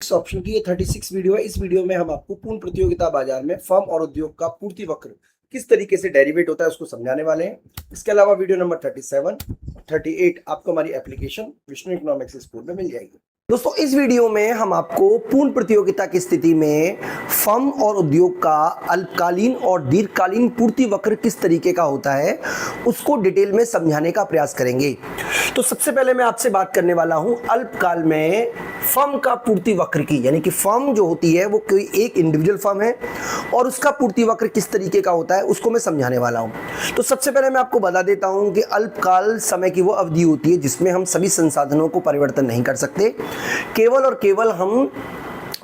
इस ऑप्शन की ये 36 वीडियो है। इस वीडियो में हम आपको पूर्ण प्रतियोगिता बाजार में फर्म और उद्योग का पूर्ति वक्र किस तरीके से डेरिवेट होता है उसको समझाने वाले हैं। इसके अलावा वीडियो नंबर 37, 38 आपको हमारी एप्लीकेशन विष्णु इकोनॉमिक्स स्कूल में मिल जाएगी। दोस्तों इस वीडियो में हम आपको पूर्ण प्रतियोगिता की स्थिति में फर्म और उद्योग का अल्पकालीन और दीर्घकालीन पूर्ति वक्र किस तरीके का होता है उसको डिटेल में समझाने का प्रयास करेंगे। तो सबसे पहले मैं आपसे बात करने वाला हूं अल्पकाल में फर्म का पूर्ति वक्र की, यानी कि फर्म जो होती है वो कोई एक इंडिविजुअल फर्म है और उसका पूर्ति वक्र किस तरीके का होता है उसको मैं समझाने वाला हूं। तो सबसे पहले मैं आपको बता देता हूं कि अल्पकाल समय की वो अवधि होती है जिसमें हम सभी संसाधनों को परिवर्तन नहीं कर सकते, केवल और केवल हम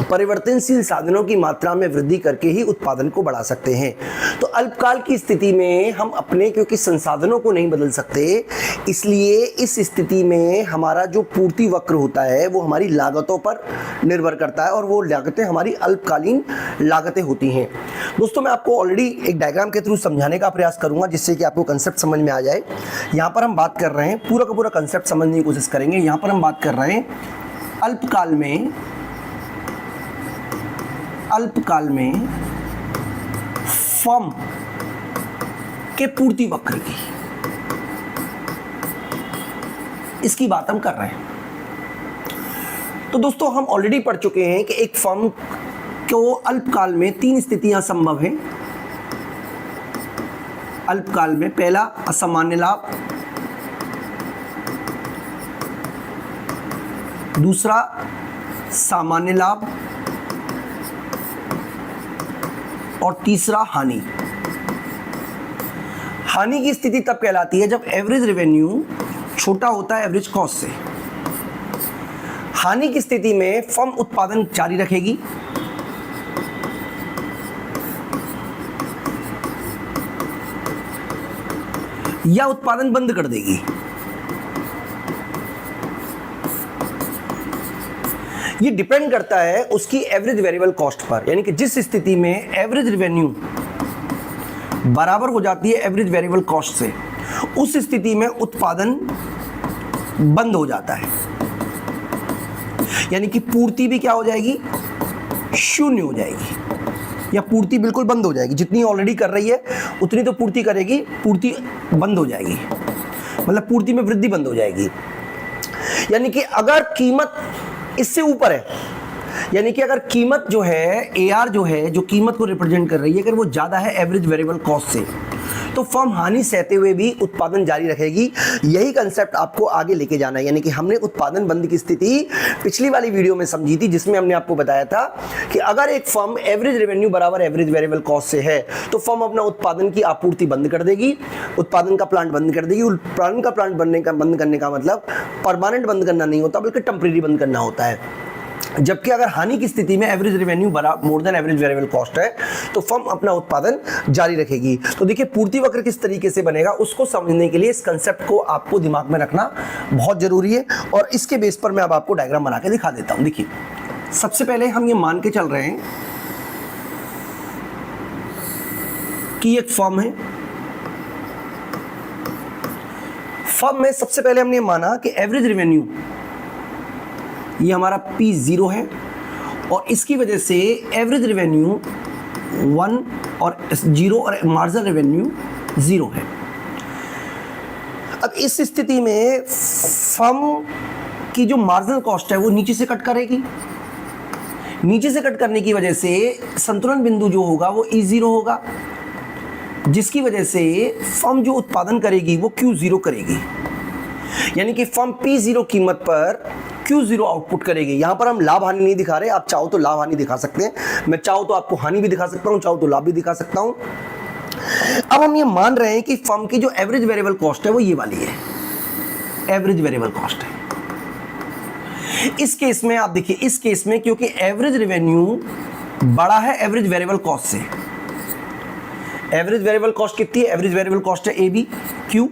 परिवर्तनशील साधनों की मात्रा में वृद्धि करके ही उत्पादन को बढ़ा सकते हैं। तो अल्पकाल की स्थिति में हम अपने क्योंकि संसाधनों को नहीं बदल सकते, इसलिए इस स्थिति में हमारा जो पूर्ति वक्र होता है वो हमारी लागतों पर निर्भर करता है और वो लागतें हमारी अल्पकालीन लागतें होती हैं। दोस्तों मैं आपको ऑलरेडी एक डायग्राम के थ्रू समझाने का प्रयास करूंगा जिससे कि आपको कंसेप्ट समझ में आ जाए। यहाँ पर हम बात कर रहे हैं, पूरा का पूरा कंसेप्ट समझने की कोशिश करेंगे। यहाँ पर हम बात कर रहे हैं अल्पकाल में फर्म के पूर्ति वक्र की, इसकी बात हम कर रहे हैं। तो दोस्तों हम ऑलरेडी पढ़ चुके हैं कि एक फर्म को अल्पकाल में तीन स्थितियां संभव हैं। अल्पकाल में पहला असामान्य लाभ, दूसरा सामान्य लाभ और तीसरा हानि। हानि की स्थिति तब कहलाती है जब एवरेज रेवेन्यू छोटा होता है एवरेज कॉस्ट से। हानि की स्थिति में फर्म उत्पादन जारी रखेगी या उत्पादन बंद कर देगी। ये डिपेंड करता है उसकी एवरेज वेरिएबल कॉस्ट पर, यानी कि जिस स्थिति में एवरेज रेवेन्यू बराबर हो जाती है एवरेज वेरिएबल कॉस्ट से, उस स्थिति में उत्पादन बंद हो जाता है, यानी कि पूर्ति भी क्या हो जाएगी, शून्य हो जाएगी या पूर्ति बिल्कुल बंद हो जाएगी। जितनी ऑलरेडी कर रही है उतनी तो पूर्ति करेगी, पूर्ति बंद हो जाएगी, मतलब पूर्ति में वृद्धि बंद हो जाएगी। यानी कि अगर कीमत इससे ऊपर है, यानी कि अगर कीमत जो है AR जो है जो कीमत को रिप्रेजेंट कर रही है, अगर वो ज़्यादा है एवरेज वेरिएबल कॉस्ट से, तो फर्म हानि सहते हुए भी उत्पादन जारी रखेगी। यही कंसेप्ट आपको आगे लेके जाना है। यानी कि हमने उत्पादन बंद की स्थिति पिछली वाली वीडियो में समझी थी जिसमें हमने आपको बताया था कि अगर एक फर्म एवरेज रेवेन्यू बराबर एवरेज वेरिएबल कॉस्ट से है तो फर्म अपना उत्पादन की आपूर्ति बंद कर देगी, उत्पादन का प्लांट बंद कर देगी। उत्पादन का प्लांट बंद करने का मतलब परमानेंट बंद करना नहीं होता बल्कि टेम्परेरी बंद करना होता है। जबकि अगर हानि की स्थिति में average revenue more than average variable cost है तो फर्म अपना उत्पादन जारी रखेगी। तो देखिए पूर्ति वक्र किस तरीके से बनेगा उसको समझने के लिए इस कंसेप्ट को आपको दिमाग में रखना बहुत जरूरी है और इसके बेस पर मैं अब आपको डायग्राम बना के दिखा देता हूं। देखिए सबसे पहले हम ये मान के चल रहे हैं कि एक फर्म है। फर्म में सबसे पहले हमने माना कि एवरेज रेवेन्यू ये हमारा P0 है और इसकी वजह से एवरेज रेवेन्यू 1 और 0 और मार्जिनल रेवेन्यू 0 है। अब इस स्थिति में फर्म की जो मार्जिनल कॉस्ट है वो नीचे से कट करेगी। नीचे से कट करने की वजह से संतुलन बिंदु जो होगा वो E0 होगा, जिसकी वजह से फर्म जो उत्पादन करेगी वो Q0 करेगी, यानी कि फर्म P0 कीमत पर Q0 आउटपुट करेगी। यहां पर हम लाभ हानि नहीं दिखा रहे, आप चाहो तो लाभ हानि दिखा सकते हैं, मैं चाहो तो आपको हानि भी दिखा सकता हूं, चाहो तो लाभ भी दिखा सकता हूं। अब हम ये मान रहे हैं कि फर्म की जो एवरेज वेरिएबल कॉस्ट है वो ये वाली है, एवरेज वेरिएबल कॉस्ट है। इस केस में आप देखिए, इस केस में क्योंकि एवरेज रेवेन्यू बड़ा है एवरेज वेरिएबल कॉस्ट से, एवरेज वेरिएबल कॉस्ट कितनी है, एवरेज वेरिएबल कॉस्ट है AB Q,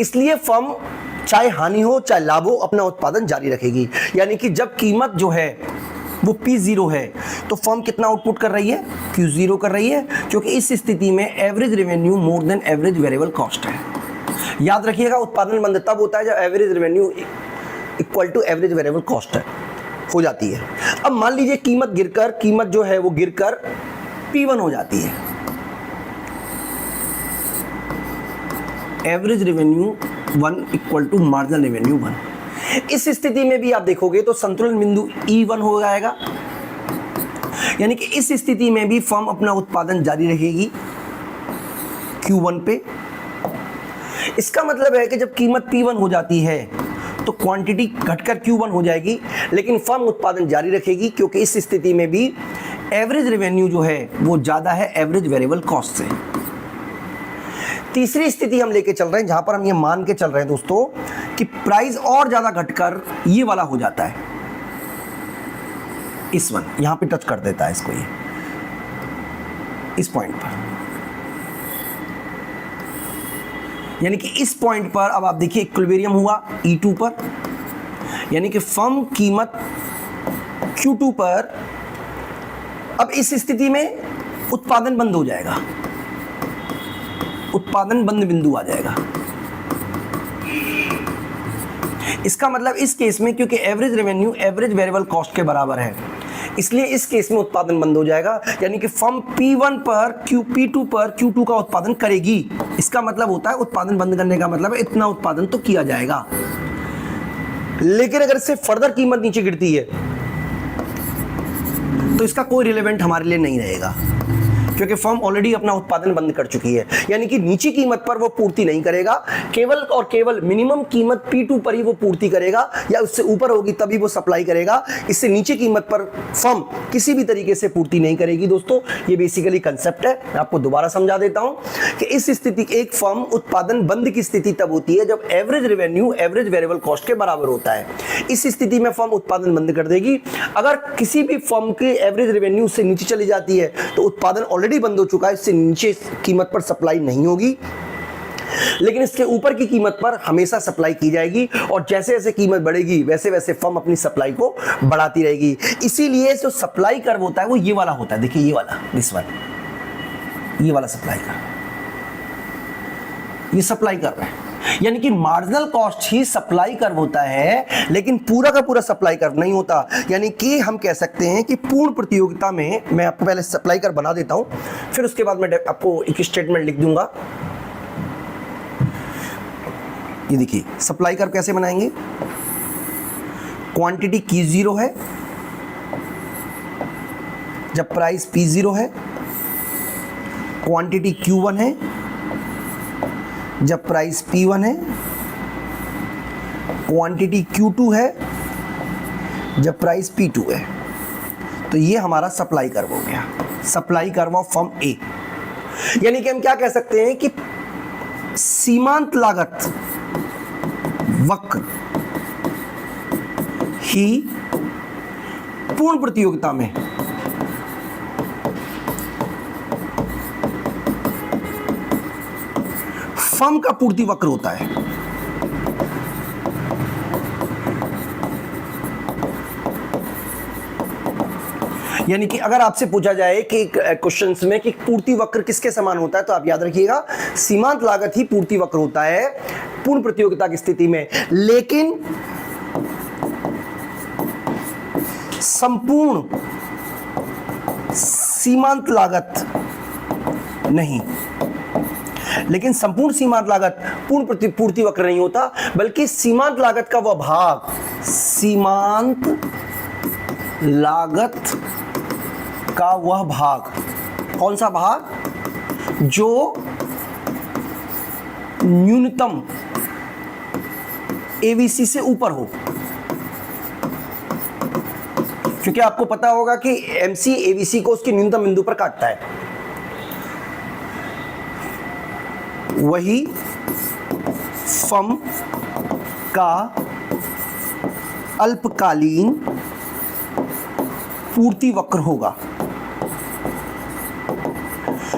इसलिए फर्म चाहे हानि हो चाहे लाभ हो अपना उत्पादन जारी रखेगी। यानी कि जब कीमत जो है वो P0 है तो फर्म कितना आउटपुट कर रही है, Q0 कर रही है, क्योंकि इस स्थिति में average revenue more than average variable cost है। याद रखिएगा उत्पादन बंद तब होता है जब average revenue equal to average variable cost है। हो जाती है। अब मान लीजिए कीमत जो है वो गिरकर P1 हो जाती है, average revenue 1 equal to marginal revenue 1। इस स्थिति में भी आप देखोगे तो संतुलन बिंदु E1 हो जाएगा, यानी कि इस स्थिति में भी फर्म अपना उत्पादन जारी रखेगी Q1 पे। इसका मतलब है कि जब कीमत P1 हो जाती है तो क्वांटिटी घटकर Q1 हो जाएगी, लेकिन फर्म उत्पादन जारी रखेगी, क्योंकि इस स्थिति में भी एवरेज रेवेन्यू जो है वो ज्यादा है एवरेज वेरिएबल कॉस्ट से। तीसरी स्थिति हम लेके चल रहे हैं, जहां पर हम ये मान के चल रहे हैं दोस्तों कि प्राइस और ज्यादा घटकर ये वाला हो जाता है, इस वन यहां पे टच कर देता है इसको, ये इस पॉइंट पर, यानी कि इस पॉइंट पर अब आप देखिए इक्विलिब्रियम हुआ E2 पर, यानी कि फर्म कीमत Q2 पर, अब इस स्थिति में उत्पादन बंद हो जाएगा, उत्पादन बंद बिंदु आ जाएगा। इसका मतलब इस केस में क्योंकि average revenue average variable cost के बराबर है, इसलिए इस केस में उत्पादन बंद हो जाएगा, यानी कि फर्म P1 पर P2 पर Q2 का उत्पादन करेगी। इसका मतलब होता है उत्पादन बंद करने का मतलब है इतना उत्पादन तो किया जाएगा, लेकिन अगर इससे फर्दर कीमत नीचे गिरती है तो इसका कोई रिलेवेंट हमारे लिए नहीं रहेगा, क्योंकि फर्म ऑलरेडी अपना उत्पादन बंद कर चुकी है, यानी कि नीची कीमत पर वो पूर्ति नहीं करेगा, केवल और केवल मिनिमम कीमत P2 पर ही वो पूर्ति करेगा, या उससे ऊपर होगी तभी वो सप्लाई करेगा। इससे नीचे कीमत पर फर्म किसी भी तरीके से पूर्ति नहीं करेगी। दोस्तों ये बेसिकली कंसेप्ट है, मैं आपको दोबारा समझा देता हूं कि इस स्थिति एक फर्म उत्पादन बंद की स्थिति तब होती है जब average revenue average variable cost के बराबर होता है। इस स्थिति में फर्म उत्पादन बंद कर देगी। अगर किसी भी फर्म के एवरेज रेवेन्यू से नीचे चली जाती है तो उत्पादन ऑलरेडी बंद हो चुका है, इससे नीचे कीमत पर सप्लाई नहीं होगी, लेकिन इसके ऊपर की कीमत पर हमेशा सप्लाई की जाएगी, और जैसे जैसे कीमत बढ़ेगी वैसे वैसे फर्म अपनी सप्लाई को बढ़ाती रहेगी। इसीलिए जो सप्लाई कर्व होता है वो ये वाला होता है, देखिए ये वाला, दिस वन, ये वाला सप्लाई कर्व, ये सप्लाई कर्व है, यानी कि मार्जिनल कॉस्ट ही सप्लाई कर्व होता है, लेकिन पूरा का पूरा सप्लाई कर्व नहीं होता। यानी कि हम कह सकते हैं कि पूर्ण प्रतियोगिता में, मैं आपको पहले सप्लाई कर्व बना देता हूं, फिर उसके बाद मैं आपको एक स्टेटमेंट लिख दूंगा। ये देखिए सप्लाई कर्व कैसे बनाएंगे, क्वांटिटी Q0 है जब प्राइस P0 है, क्वांटिटी Q1 है जब प्राइस P1 है, क्वांटिटी Q2 है जब प्राइस P2 है। तो ये हमारा सप्लाई कर्व हो गया, सप्लाई कर्व ऑफ फर्म ए। यानी कि हम क्या कह सकते हैं कि सीमांत लागत वक्र ही पूर्ण प्रतियोगिता में फर्म का पूर्ति वक्र होता है। यानी कि अगर आपसे पूछा जाए कि क्वेश्चंस में कि पूर्ति वक्र किसके समान होता है, तो आप याद रखिएगा सीमांत लागत ही पूर्ति वक्र होता है पूर्ण प्रतियोगिता की स्थिति में, लेकिन संपूर्ण सीमांत लागत नहीं। लेकिन संपूर्ण सीमांत लागत पूर्ण पूर्ति वक्र नहीं होता, बल्कि सीमांत लागत का वह भाग, सीमांत लागत का वह भाग, कौन सा भाग, जो न्यूनतम एवीसी से ऊपर हो। क्योंकि आपको पता होगा कि एमसी एवीसी को उसके न्यूनतम बिंदु पर काटता है, वही फर्म का अल्पकालीन पूर्ति वक्र होगा।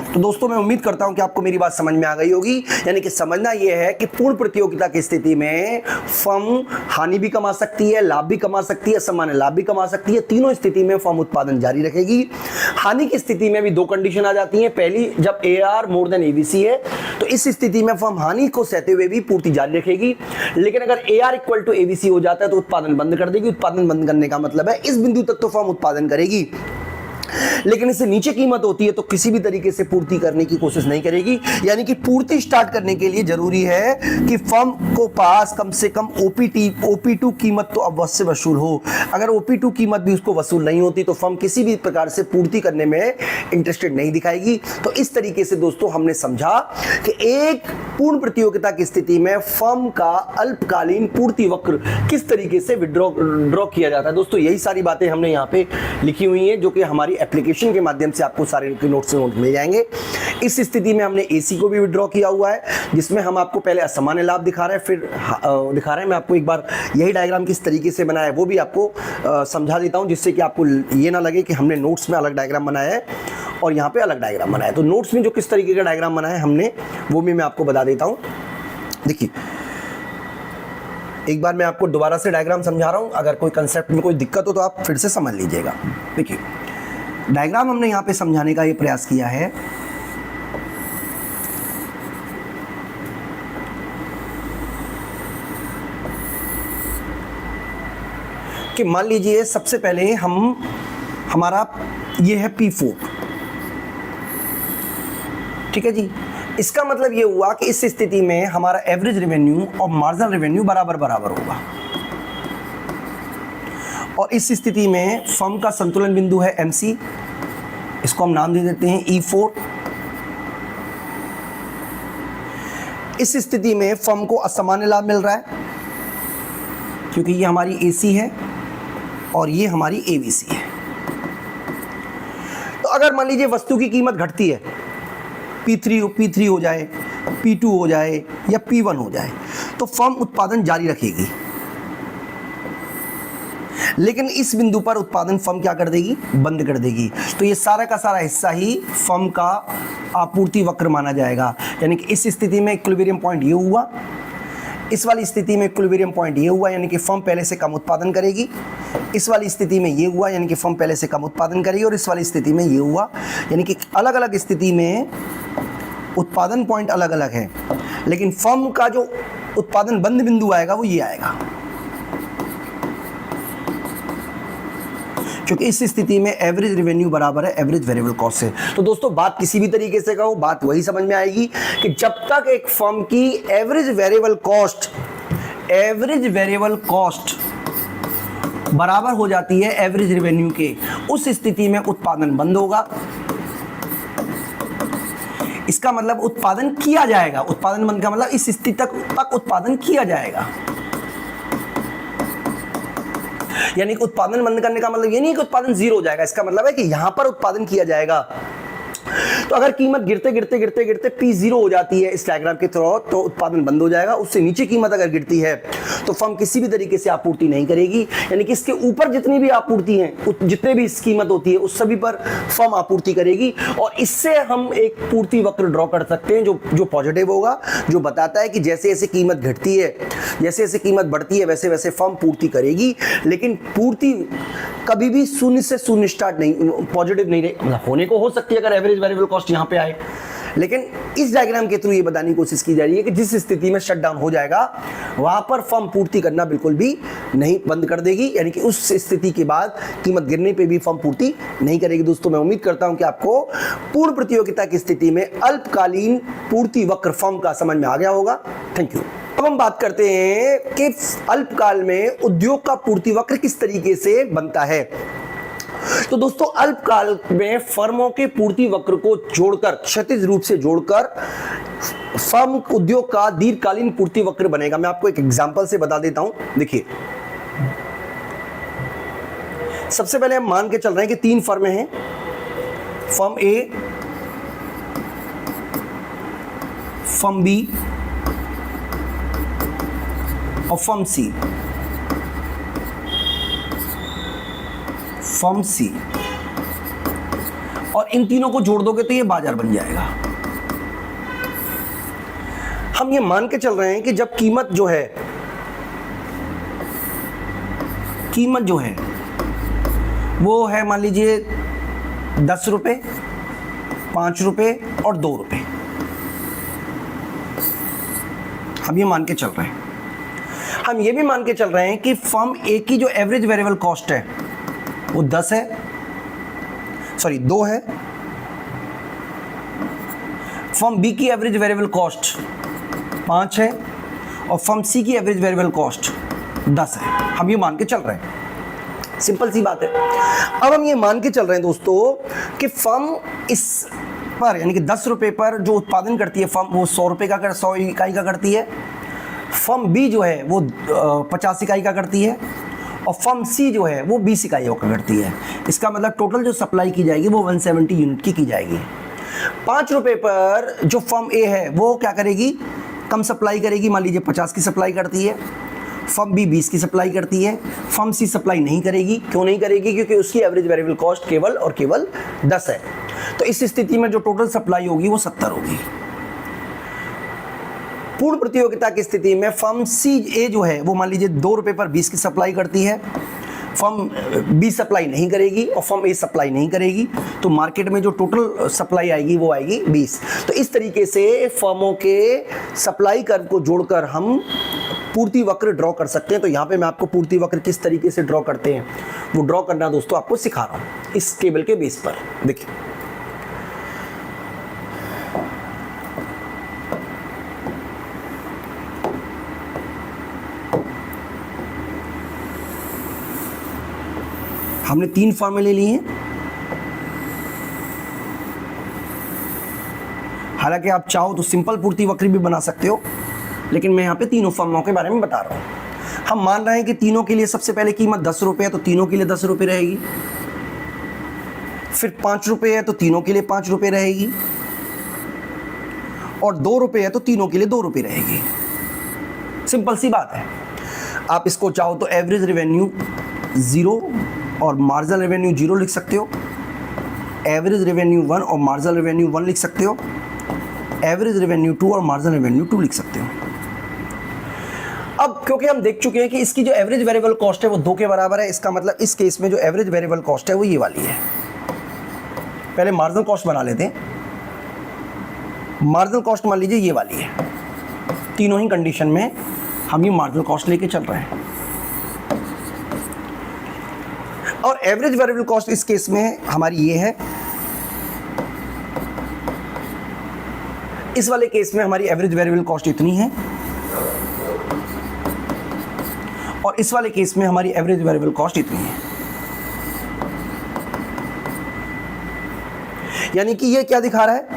तो दोस्तों मैं उम्मीद करता हूं कि आपको मेरी बात समझ में आ गई होगी। यानी कि समझना यह है कि पूर्ण प्रतियोगिता की स्थिति में फर्म हानि भी कमा सकती है, लाभ भी कमा सकती है, सामान्य लाभ भी कमा सकती है। तीनों स्थिति में फर्म उत्पादन जारी रखेगी। हानि की स्थिति में भी दो कंडीशन आ जाती है। पहली, जब AR मोर देन ABC है तो इस स्थिति में फर्म हानि को सहते हुए भी पूर्ति जारी रखेगी। लेकिन अगर AR इक्वल टू ABC हो जाता है तो उत्पादन बंद कर देगी। उत्पादन बंद करने का मतलब है इस बिंदु तक तो फर्म उत्पादन करेगी, लेकिन इससे नीचे कीमत होती है तो किसी भी तरीके से पूर्ति करने की कोशिश नहीं करेगी। यानी कि पूर्ति स्टार्ट करने के लिए जरूरी है कि फर्म को पास कम से कम OP2 कीमत तो अवश्य वसूल हो। अगर OP2 कीमत भी उसको वसूल नहीं होती तो फर्म किसी भी प्रकार से पूर्ति करने में इंटरेस्टेड नहीं दिखाएगी। तो इस तरीके से दोस्तों हमने समझा कि एक पूर्ण प्रतियोगिता की स्थिति में फर्म का अल्पकालीन पूर्ति वक्र किस तरीके से ड्रॉ किया जाता है। दोस्तों यही सारी बातें हमने यहाँ पे लिखी हुई हैं, जो कि हमारी एप्लीकेशन के माध्यम से आपको सारे नोट मिल जाएंगे। इस स्थिति में हमने AC को भी विड्रॉ किया हुआ है, जिसमें हम आपको पहले असामान्य लाभ दिखा रहे हैं, फिर दिखा रहे हैं। मैं आपको एक बार यही डायग्राम किस तरीके से बनाया है वो भी आपको समझा देता हूं, जिससे कि आपको ये ना लगे कि हमने नोट्स में अलग डायग्राम बनाया है और यहाँ पे अलग डायग्राम बनाया है। तो नोट्स में जो किस तरीके का डायग्राम बनाया है हमने, वो भी मैं आपको बता देता हूँ। देखिए, एक बार मैं आपको दोबारा से डायग्राम समझा रहा हूँ, अगर कोई कंसेप्ट में कोई दिक्कत हो तो आप फिर से समझ लीजिएगा। देखिए, डायग्राम हमने यहाँ पे समझाने का ये प्रयास किया है कि मान लीजिए सबसे पहले हमारा ये है P4, ठीक है जी। इसका मतलब ये हुआ कि इस स्थिति में हमारा एवरेज रेवेन्यू और मार्जिनल रेवेन्यू बराबर बराबर होगा, और इस स्थिति में फर्म का संतुलन बिंदु है MC, इसको हम नाम दे देते हैं E4। इस स्थिति में फर्म को असामान्य लाभ मिल रहा है क्योंकि ये हमारी AC है और ये हमारी ABC है। तो अगर मान लीजिए वस्तु की कीमत घटती है, P3 हो जाए, P2 हो जाए या P1 हो जाए, तो फर्म उत्पादन जारी रखेगी। लेकिन इस बिंदु पर उत्पादन फर्म क्या कर देगी, बंद कर देगी। तो ये सारा का सारा हिस्सा ही फर्म का आपूर्ति वक्र माना जाएगा। यानी कि इस स्थिति में इक्विलिब्रियम पॉइंट ये हुआ, इस वाली स्थिति में इक्विलिब्रियम पॉइंट ये हुआ, यानी कि फर्म पहले से कम उत्पादन करेगी। इस वाली स्थिति में ये हुआ, यानी कि फर्म पहले से कम उत्पादन करेगी, और इस वाली स्थिति में ये हुआ। यानी कि अलग अलग स्थिति में उत्पादन पॉइंट अलग अलग है, लेकिन फर्म का जो उत्पादन बंद बिंदु आएगा वो ये आएगा, क्योंकि इस स्थिति में एवरेज रेवेन्यू बराबर है एवरेज वेरिएबल कॉस्ट से। तो दोस्तों बात किसी भी तरीके से कहो, बात वही समझ में आएगी कि जब तक एक फर्म की एवरेज वेरिएबल कॉस्ट बराबर हो जाती है एवरेज रेवेन्यू के, उस स्थिति में उत्पादन बंद होगा। इसका मतलब उत्पादन किया जाएगा, उत्पादन बंद का मतलब इस स्थिति तक उत्पादन किया जाएगा। यानी कि उत्पादन बंद करने का मतलब ये नहीं कि उत्पादन जीरो हो जाएगा, इसका मतलब है कि यहां पर उत्पादन किया जाएगा। तो अगर कीमत गिरते गिरते गिरते गिरते P0 हो जाती है इस डायग्राम के थ्रू, तो उत्पादन बंद हो जाएगा। उससे नीचे कीमत अगर गिरती है तो फर्म किसी भी तरीके से आपूर्ति नहीं करेगी। यानी कि इसके ऊपर जितनी भी आपूर्ति है, जितने भी इस कीमत होती है, उस सभी पर फर्म आपूर्ति करेगी। और इससे हम एक पूर्ति वक्र ड्रॉ कर सकते हैं जो पॉजिटिव होगा, जो बताता है कि जैसे जैसे कीमत घटती है, जैसे जैसे कीमत बढ़ती है, वैसे वैसे फर्म पूर्ति करेगी। लेकिन पूर्ति कभी भी शून्य से शून्य स्टार्ट नहीं, पॉजिटिव नहीं मतलब होने को हो सकती है अगर एवरेज वेरिएबल कॉस्ट यहां पे आए। लेकिन इस डायग्राम के थ्रू ये बताने की कोशिश की जा रही है कि जिस स्थिति में शटडाउन हो जाएगा वहां पर फर्म पूर्ति करना बिल्कुल भी नहीं बंद कर देगी। यानी कि उस स्थिति के बाद कीमत गिरने पे भी फर्म पूर्ति नहीं करेगी। दोस्तों मैं उम्मीद करता हूं कि आपको पूर्ण प्रतियोगिता की स्थिति में अल्पकालीन पूर्ति वक्र फर्म का समझ में आ गया होगा। Thank you. अब हम बात करते हैं कि अल्पकाल में उद्योग का पूर्ति वक्र किस तरीके से बनता है। तो दोस्तों अल्पकाल में फर्मों के पूर्ति वक्र को जोड़कर, क्षैतिज रूप से जोड़कर फर्म उद्योग का दीर्घकालीन पूर्ति वक्र बनेगा। मैं आपको एक एग्जांपल से बता देता हूं। देखिए, सबसे पहले हम मान के चल रहे हैं कि 3 फर्में हैं, फर्म ए, फर्म बी और फर्म सी। फर्म सी और इन तीनों को जोड़ दोगे तो ये बाजार बन जाएगा। हम ये मान के चल रहे हैं कि जब कीमत जो है वो है मान लीजिए 10 रुपये, 5 रुपये और 2 रुपये, हम ये मान के चल रहे हैं। हम ये भी मान के चल रहे हैं कि फर्म ए की जो एवरेज वेरिएबल कॉस्ट है वो 2 है। फर्म बी की एवरेज वेरिएबल कॉस्ट 5 है और फर्म सी की एवरेज वेरिएबल कॉस्ट 10 है। हम ये मान के चल रहे हैं, सिंपल सी बात है। अब हम ये मान के चल रहे हैं दोस्तों कि फर्म इस पर यानी कि 10 रुपये पर जो उत्पादन करती है फर्म वो 100 रुपये का 100 इकाई का करती है। फर्म बी जो है वो 50 इकाई का करती है और फर्म सी जो है वो 20 इकाइयों का करती है। इसका मतलब टोटल जो सप्लाई की जाएगी वो 170 यूनिट की जाएगी। 5 रुपये पर जो फर्म ए है वो क्या करेगी, कम सप्लाई करेगी, मान लीजिए 50 की सप्लाई करती है। फर्म बी 20 की सप्लाई करती है। फर्म सी सप्लाई नहीं करेगी। क्यों नहीं करेगी? क्योंकि उसकी एवरेज वेरिएबल कॉस्ट केवल और केवल 10 है। तो इस स्थिति में जो टोटल सप्लाई होगी वो 70 होगी। पूर्ण प्रतियोगिता की स्थिति में फर्म सी ए जो है वो मान लीजिए 2 रुपये पर 20 की सप्लाई करती है। फर्म बी सप्लाई नहीं करेगी और फर्म ए सप्लाई नहीं करेगी, तो मार्केट में जो टोटल सप्लाई आएगी वो आएगी 20। तो इस तरीके से फर्मों के सप्लाई कर्व को जोड़कर हम पूर्ति वक्र ड्रॉ कर सकते हैं। तो यहाँ पे मैं आपको पूर्ति वक्र किस तरीके से ड्रॉ करते हैं वो ड्रॉ करना दोस्तों आपको सिखा रहा हूँ इस टेबल के बेस पर। देखिए हमने 3 फॉर्मूले लिए हैं। हालांकि आप चाहो तो सिंपल पूर्ति वक्र भी बना सकते हो, लेकिन मैं यहाँ पे तीनों फर्मों के बारे में बता रहा हूँ। हम मान रहे हैं कि तीनों के लिए सबसे पहले कीमत 10 रुपये है तो तीनों के लिए 10 रुपये रहेगी। फिर 5 रुपये है तो तीनों के लिए 5 रुपये रहेगी और 2 रुपये है तो तीनों के लिए 2 रुपये रहेगी। सिंपल सी बात है। आप इसको चाहो तो एवरेज रेवेन्यू 0 और मार्जिनल रेवेन्यू 0 लिख सकते हो। एवरेज रेवेन्यू 1 और मार्जिनल रेवेन्यू 1 लिख सकते हो। एवरेज रेवेन्यू 2 और मार्जिनल रेवेन्यू 2 लिख सकते हो। अब क्योंकि हम देख चुके हैं कि इसकी जो एवरेज वेरिएबल कॉस्ट है वो 2 के बराबर है, इसका मतलब इस केस में जो एवरेज वेरिएबल कॉस्ट है वो ये वाली है। पहले मार्जिनल कॉस्ट बना लेते हैं। मार्जिनल कॉस्ट मान लीजिए ये वाली है। तीनों ही कंडीशन में हम ये मार्जिनल कॉस्ट लेके चल रहे हैं और एवरेज वेरिएबल कॉस्ट इस केस में हमारी ये है। इस वाले केस में हमारी एवरेज वेरिएबल कॉस्ट इतनी है और इस वाले केस में हमारी एवरेज वेरिएबल कॉस्ट इतनी है। यानी कि ये क्या दिखा रहा है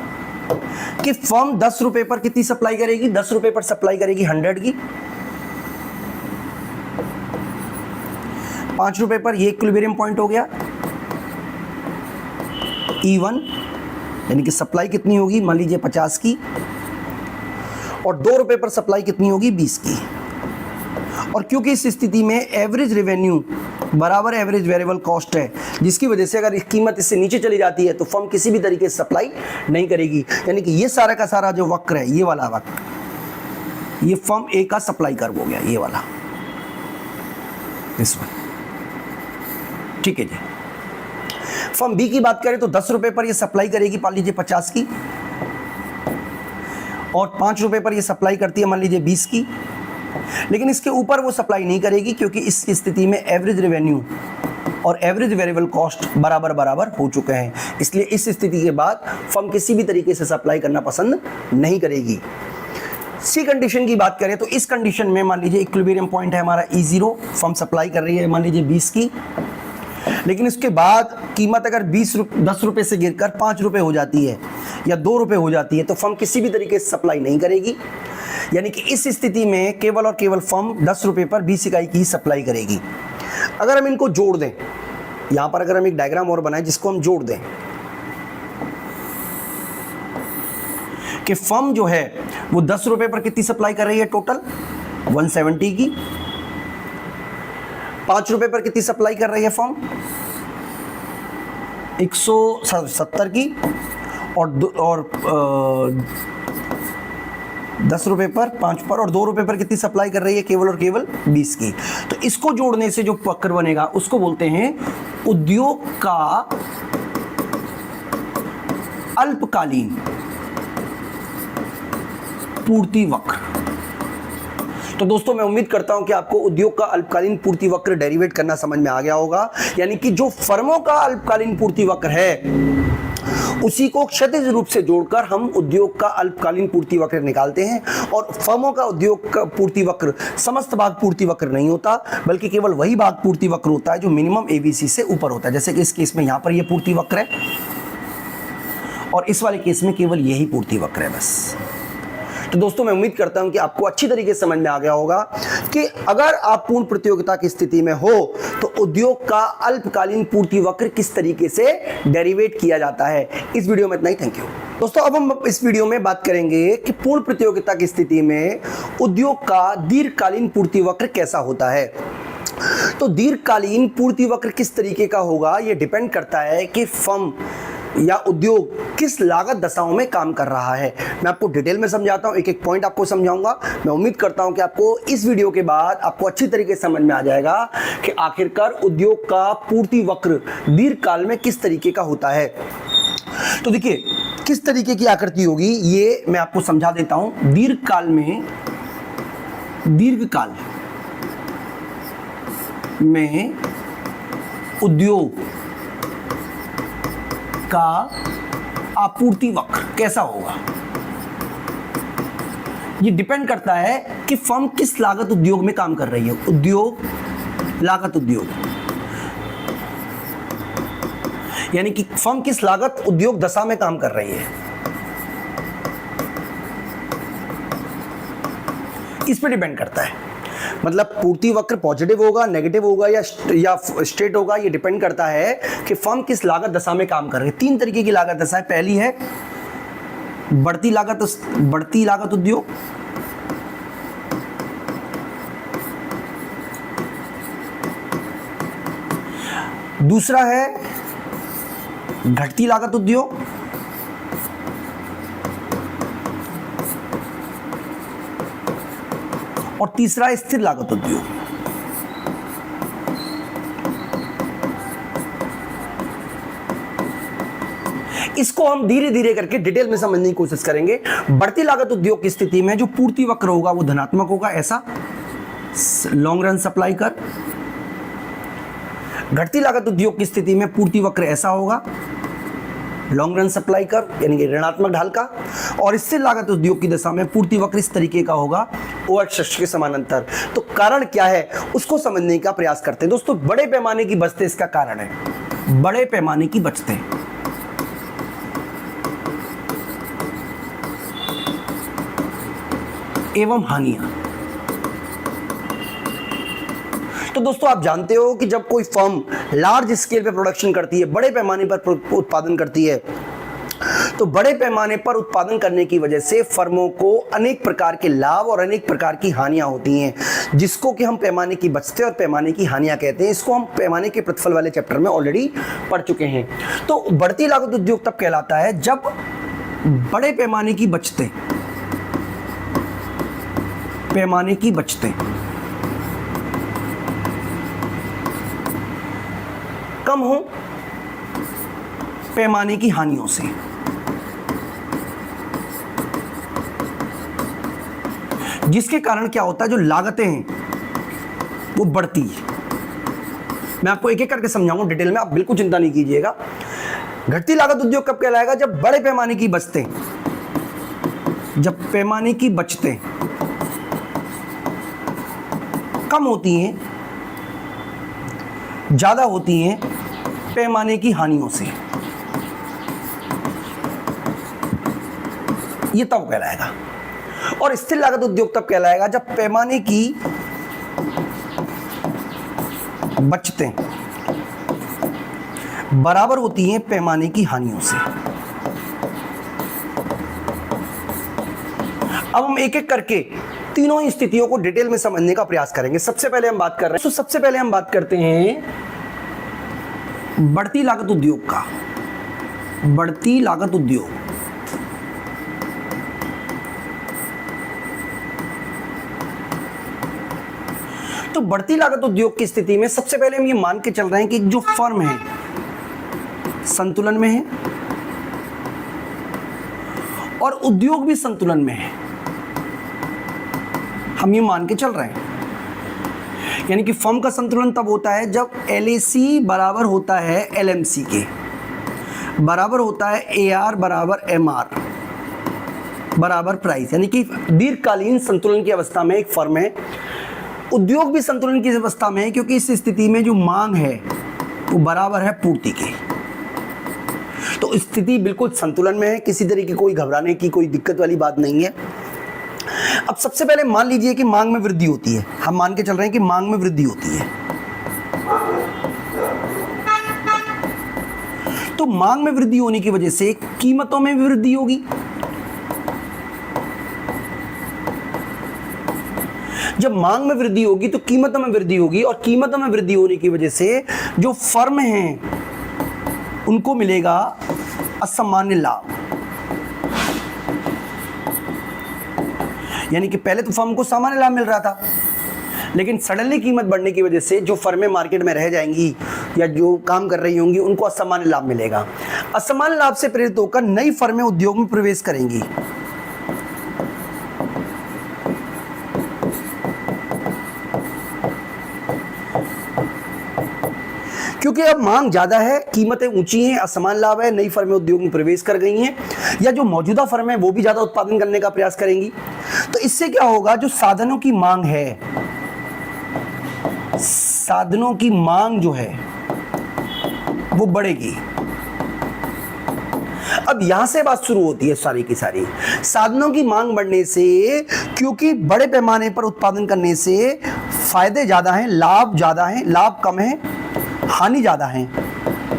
कि फर्म 10 रुपए पर कितनी सप्लाई करेगी, 10 रुपए पर सप्लाई करेगी 100 की। 5 रुपए पर ये इक्विलिब्रियम पॉइंट हो गया E1, यानी कि सप्लाई कितनी होगी मान लीजिए 50 की और 2 रुपए पर सप्लाई कितनी होगी 20 की। और क्योंकि इस स्थिति में एवरेज रेवेन्यू बराबर एवरेज वेरिएबल कॉस्ट है, जिसकी वजह से अगर कीमत इससे नीचे चली जाती है तो फर्म किसी भी तरीके से सप्लाई नहीं करेगी। यानी कि ये सारा का सारा जो वक्र है, ये वाला वक्र, ये फर्म ए का सप्लाई कर्व हो गया, ये वाला, इस वाला। ठीक है जी। फर्म बी की बात करें तो 10 रुपए पर ये सप्लाई करेगी मान लीजिए 50 की और 5 रुपए पर ये सप्लाई करती है मान लीजिए 20 की। लेकिन इसके ऊपर वो सप्लाई नहीं करेगी क्योंकि इस स्थिति में एवरेज रेवेन्यू और एवरेज वेरिएबल कॉस्ट बराबर बराबर हो चुके हैं। इसलिए इस स्थिति के बाद फर्म किसी भी तरीके से सप्लाई करना पसंद नहीं करेगी। सी कंडीशन की बात करें तो इस कंडीशन में मान लीजिए इक्विलिब्रियम पॉइंट है हमारा E0, फर्म सप्लाई कर रही है मान लीजिए 20 की। लेकिन इसके बाद कीमत अगर 10 रुपए से गिरकर 5 रुपए हो जाती है या 2 रुपए हो जाती है तो फर्म किसी भी तरीके से सप्लाई नहीं करेगी। यानी कि इस स्थिति में केवल और केवल फर्म 10 रुपए पर 20 इकाई की सप्लाई करेगी। अगर हम इनको जोड़ दें, यहां पर अगर हम एक डायग्राम और बनाएं जिसको हम जोड़ दें कि फर्म जो है वो 10 रुपए पर कितनी सप्लाई कर रही है टोटल 170 की। 5 रुपए पर कितनी सप्लाई कर रही है फर्म 170 की और 10 रुपए पर, 5 पर और 2 रुपए पर कितनी सप्लाई कर रही है? केवल और केवल 20 की। तो इसको जोड़ने से जो वक्र बनेगा उसको बोलते हैं उद्योग का अल्पकालीन पूर्ति वक्र। तो दोस्तों मैं उम्मीद करता हूं कि आपको उद्योग का अल्पकालीन पूर्ति वक्र डेरिवेट करना समझ में आ गया होगा। यानी कि जो फर्मों का अल्पकालीन पूर्ति वक्र है उसी को क्षैतिज रूप से जोड़कर हम उद्योग का अल्पकालीन पूर्ति वक्र निकालते हैं। और फर्मों का उद्योग का पूर्ति वक्र समस्त भाग पूर्ति वक्र नहीं होता, बल्कि केवल वही भाग पूर्ति वक्र होता है जो मिनिमम एबीसी से ऊपर होता है। जैसे कि इस केस में यहां पर यह पूर्ति वक्र है और इस वाले केस में केवल यही पूर्ति वक्र है बस। तो दोस्तों मैं उम्मीद करता हूं कि आपको अच्छी तरीके से समझ में आ गया होगा कि अगर आप पूर्ण प्रतियोगिता की स्थिति में हो तो उद्योग का अल्पकालीन पूर्ति वक्र किस तरीके से डेरिवेट किया जाता है। इस वीडियो में इतना ही। थैंक यू दोस्तों। अब हम इस वीडियो में बात करेंगे कि पूर्ण प्रतियोगिता की स्थिति में उद्योग का दीर्घकालीन पूर्ति वक्र कैसा होता है। तो दीर्घकालीन पूर्ति वक्र किस तरीके का होगा ये डिपेंड करता है कि फर्म या उद्योग किस लागत दशाओं में काम कर रहा है। मैं आपको डिटेल में समझाता हूं, एक एक पॉइंट आपको समझाऊंगा। मैं उम्मीद करता हूं कि आपको इस वीडियो के बाद आपको अच्छी तरीके से समझ में आ जाएगा कि आखिरकार उद्योग का पूर्ति वक्र दीर्घकाल में किस तरीके का होता है। तो देखिए किस तरीके की आकृति होगी ये मैं आपको समझा देता हूं। दीर्घकाल में उद्योग का आपूर्ति वक्र कैसा होगा ये डिपेंड करता है कि फर्म किस लागत उद्योग में काम कर रही है। लागत उद्योग यानी कि फर्म किस लागत उद्योग दशा में काम कर रही है, इस पे डिपेंड करता है। मतलब पूर्ति वक्र पॉजिटिव होगा, नेगेटिव होगा या स्ट्रेट होगा, ये डिपेंड करता है कि फर्म किस लागत दशा में काम कर रही है। 3 तरीके की लागत दशा है। पहली है बढ़ती लागत उद्योग, दूसरा है घटती लागत उद्योग, और तीसरा है स्थिर लागत उद्योग। इसको हम धीरे धीरे करके डिटेल में समझने की कोशिश करेंगे। बढ़ती लागत उद्योग की स्थिति में जो पूर्ति वक्र होगा वो धनात्मक होगा, ऐसा लॉन्ग रन सप्लाई कर। घटती लागत उद्योग की स्थिति में पूर्ति वक्र ऐसा होगा, लॉन्ग रन सप्लाई कर यानी कि ऋणात्मक ढाल का। और स्थिर लागत उद्योग की दशा में पूर्ति वक्र इस तरीके का होगा, OH के समानांतर। तो कारण क्या है उसको समझने का प्रयास करते हैं। दोस्तों बड़े पैमाने की बचतें इसका कारण है। बड़े पैमाने की बचतें एवं हानियां। तो दोस्तों आप जानते हो कि जब कोई फर्म लार्ज स्केल पे प्रोडक्शन करती है, बड़े पैमाने पर उत्पादन करती है, तो बड़े पैमाने पर उत्पादन करने की वजह से फर्मों को अनेक प्रकार के लाभ और अनेक प्रकार की हानियां होती हैं, जिसको कि हम पैमाने की बचतें और पैमाने की हानियां कहते हैं। इसको हम पैमाने के प्रतिफल वाले चैप्टर में ऑलरेडी पढ़ चुके हैं। तो बढ़ती लागत उद्योग तब कहलाता है जब बड़े पैमाने की बचतें कम हो पैमाने की हानियों से। जिसके कारण क्या होता है, जो लागतें हैं वो बढ़ती है। मैं आपको एक एक करके समझाऊंगा डिटेल में, आप बिल्कुल चिंता नहीं कीजिएगा। घटती लागत उद्योग कब कहलाएगा, जब बड़े पैमाने की बचतें कम होती हैं, ज्यादा होती हैं पैमाने की हानियों से, ये तब कहलाएगा। और स्थिर लागत उद्योग तब कहलाएगा जब पैमाने की बचतें बराबर होती हैं पैमाने की हानियों से। अब हम एक एक करके तीनों ही स्थितियों को डिटेल में समझने का प्रयास करेंगे। सबसे पहले हम बात करते हैं बढ़ती लागत उद्योग का। बढ़ती लागत उद्योग। तो बढ़ती लागत उद्योग की स्थिति में सबसे पहले हम ये मान के चल रहे हैं कि जो फर्म है संतुलन में है और उद्योग भी संतुलन में है, हम ये मान के चल रहे हैं। यानी कि फर्म का संतुलन तब होता है जब LAC बराबर होता है LMC के, बराबर होता है AR बराबर MR बराबर प्राइस। यानी कि दीर्घकालीन संतुलन की अवस्था में एक फर्म है। उद्योग भी संतुलन की अवस्था में है क्योंकि इस स्थिति में जो मांग है वो बराबर है पूर्ति के। तो स्थिति बिल्कुल संतुलन में है, किसी तरह की कोई घबराने की कोई दिक्कत वाली बात नहीं है। अब सबसे पहले मान लीजिए कि मांग में वृद्धि होती है, हम मान के चल रहे हैं कि मांग में वृद्धि होती है। तो मांग में वृद्धि होने की वजह से कीमतों में भी वृद्धि होगी। जब मांग में वृद्धि होगी तो कीमतों में वृद्धि होगी, और कीमतों में वृद्धि होने की वजह से जो फर्म हैं उनको मिलेगा असामान्य लाभ। यानी कि पहले तो फर्म को सामान्य लाभ मिल रहा था, लेकिन सडनली कीमत बढ़ने की वजह से जो फर्में मार्केट में रह जाएंगी या जो काम कर रही होंगी उनको असामान्य लाभ मिलेगा। असामान्य लाभ से प्रेरित होकर नई फर्में उद्योग में प्रवेश करेंगी। क्योंकि अब मांग ज्यादा है, कीमतें ऊंची हैं, असमान लाभ है, नई फर्में उद्योग में प्रवेश कर गई हैं, या जो मौजूदा फर्में वो भी ज्यादा उत्पादन करने का प्रयास करेंगी। तो इससे क्या होगा, जो साधनों की मांग है, साधनों की मांग जो है वो बढ़ेगी। अब यहां से बात शुरू होती है सारी की सारी। साधनों की मांग बढ़ने से, क्योंकि बड़े पैमाने पर उत्पादन करने से फायदे ज्यादा हैं, लाभ ज्यादा हैं, लाभ कम है, हानि ज्यादा है।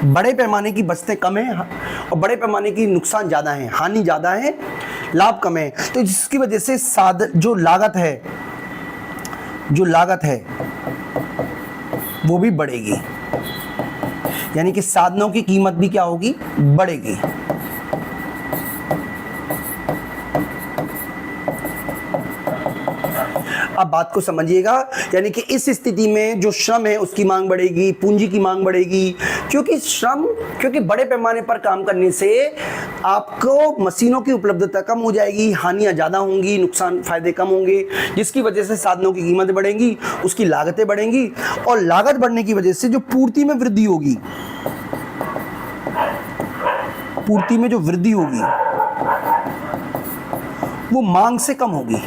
बड़े पैमाने की बचतें कम है और बड़े पैमाने की नुकसान ज्यादा है, हानि ज्यादा है, लाभ कम है। तो जिसकी वजह से जो लागत है वो भी बढ़ेगी। यानी कि साधनों की कीमत भी क्या होगी, बढ़ेगी। अब बात को समझिएगा, यानी कि इस स्थिति में जो श्रम है उसकी मांग बढ़ेगी, पूंजी की मांग बढ़ेगी, क्योंकि बड़े पैमाने पर काम करने से आपको मशीनों की उपलब्धता कम हो जाएगी, हानियां ज्यादा होंगी, नुकसान फायदे कम होंगे, जिसकी वजह से साधनों की कीमत बढ़ेंगी, उसकी लागतें बढ़ेंगी, और लागत बढ़ने की वजह से जो पूर्ति में वृद्धि होगी, पूर्ति में जो वृद्धि होगी वो मांग से कम होगी।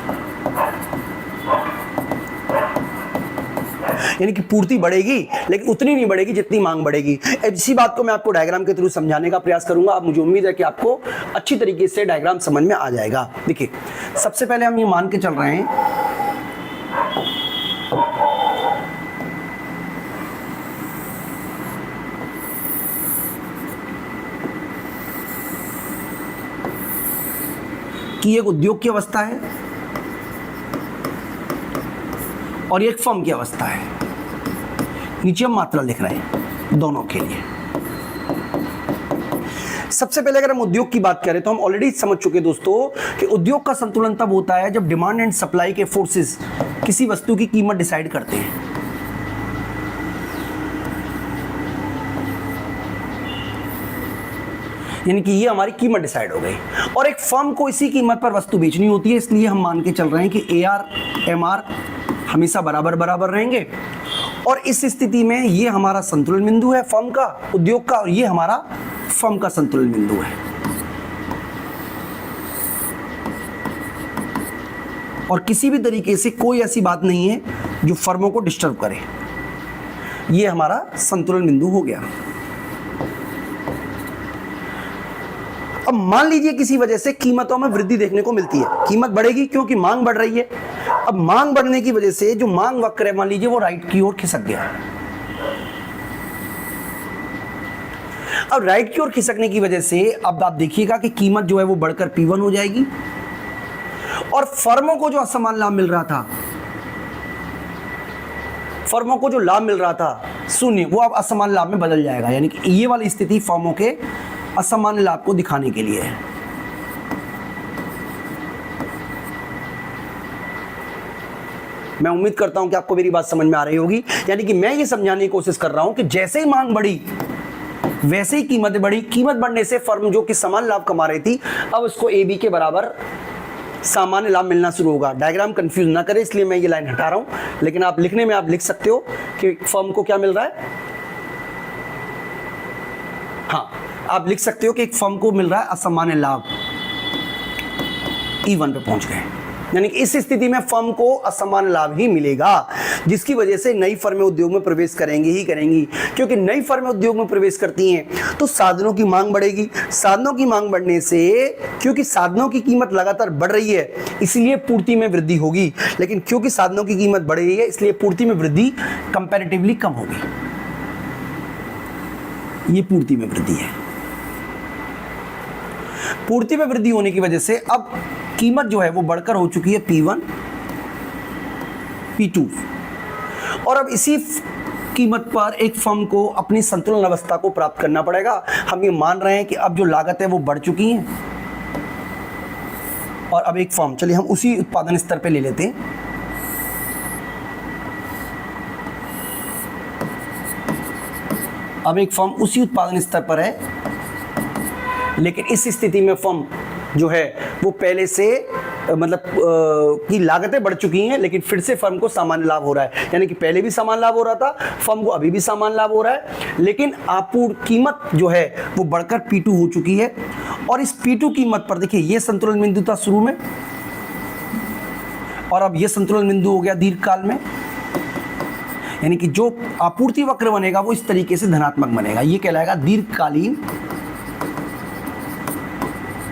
यानी कि पूर्ति बढ़ेगी लेकिन उतनी नहीं बढ़ेगी जितनी मांग बढ़ेगी। इसी बात को मैं आपको डायग्राम के थ्रू समझाने का प्रयास करूंगा। अब मुझे उम्मीद है कि आपको अच्छी तरीके से डायग्राम समझ में आ जाएगा। देखिए, सबसे पहले हम ये मान के चल रहे हैं कि एक उद्योग की अवस्था है और एक फर्म की अवस्था है। नीचे हम मात्रा लिख रहे हैं दोनों के लिए। सबसे पहले अगर हम उद्योग की बात करें तो हम ऑलरेडी समझ चुके दोस्तों कि उद्योग का संतुलन तब होता है जब डिमांड एंड सप्लाई के फोर्सेस किसी वस्तु की कीमत डिसाइड करते हैं। यानी कि ये हमारी कीमत डिसाइड हो गई और एक फर्म को इसी कीमत पर वस्तु बेचनी होती है, इसलिए हम मान के चल रहे हैं कि AR MR हमेशा बराबर बराबर रहेंगे। और इस स्थिति में ये हमारा संतुलन बिंदु है फर्म का, उद्योग का, और ये हमारा फर्म का संतुलन बिंदु है। और किसी भी तरीके से कोई ऐसी बात नहीं है जो फर्मों को डिस्टर्ब करे। ये हमारा संतुलन बिंदु हो गया। अब मान लीजिए किसी वजह से कीमतों में वृद्धि देखने को मिलती है, कीमत बढ़ेगी क्योंकि मांग बढ़ रही है। अब मांग बढ़ने की वजह से जो मांग वक्र है, मान लीजिए वो राइट की ओर खिसक गया। अब राइट की ओर खिसकने की वजह से अब आप देखिएगा कि कीमत जो है वो बढ़कर P1 हो जाएगी और फर्मों को जो असमान लाभ मिल रहा था, फर्मों को जो लाभ मिल रहा था 0, वो अब असमान लाभ में बदल जाएगा। यानी कि ये वाली स्थिति फर्मों के असामान्य लाभ को दिखाने के लिए है। मैं उम्मीद करता हूं कि आपको मेरी बात समझ में आ रही होगी। यानी कि मैं ये समझाने की कोशिश कर रहा हूं कि जैसे ही मांग बढ़ी वैसे ही कीमत बढ़ी। कीमत बढ़ने से फर्म जो कि समान लाभ कमा रही थी, अब उसको ए बी के बराबर सामान्य लाभ मिलना शुरू होगा। डायग्राम कंफ्यूज ना करें इसलिए मैं ये लाइन हटा रहा हूं, लेकिन आप लिखने में आप लिख सकते हो कि फर्म को क्या मिल रहा है। हाँ, आप लिख सकते हो कि एक फर्म को मिल रहा है असामान्य लाभ। E1 पे पहुंच गए, यानी कि इस स्थिति में फर्म को असामान्य लाभ ही मिलेगा, जिसकी वजह से नई फर्में उद्योग में प्रवेश करेंगी ही करेंगी। क्योंकि नई फर्में उद्योग में प्रवेश करती हैं तो साधनों की मांग बढ़ेगी। साधनों की मांग बढ़ने से, क्योंकि साधनों की कीमत लगातार बढ़ रही है इसलिए पूर्ति में वृद्धि होगी, लेकिन क्योंकि साधनों की कीमत बढ़ रही है इसलिए पूर्ति में वृद्धि कंपैरेटिवली कम होगी। ये पूर्ति में वृद्धि है। पूर्ति में वृद्धि होने की वजह से अब कीमत जो है वो बढ़कर हो चुकी है P1 P2, और अब इसी कीमत पर एक फर्म को अपनी संतुलन अवस्था को प्राप्त करना पड़ेगा। हम ये मान रहे हैं कि अब जो लागत है वो बढ़ चुकी है, और अब एक फर्म, चलिए हम उसी उत्पादन स्तर पे ले लेते हैं। अब एक फर्म उसी उत्पादन स्तर पर है, लेकिन इस स्थिति में फर्म जो है वो पहले से मतलब की लागतें बढ़ चुकी हैं, लेकिन फिर से फर्म को सामान्य लाभ हो रहा है। यानी कि पहले भी सामान्य लाभ हो रहा था, फर्म को अभी भी सामान्य लाभ हो रहा है, लेकिन आपूर्ति कीमत जो है वो बढ़कर P2 हो चुकी है। और इस P2 कीमत पर देखिए ये संतुलन बिंदु था शुरू में, और अब ये संतुलन बिंदु हो गया दीर्घकाल में। यानी कि जो आपूर्ति वक्र बनेगा वो इस तरीके से धनात्मक बनेगा, ये कहलाएगा दीर्घकालीन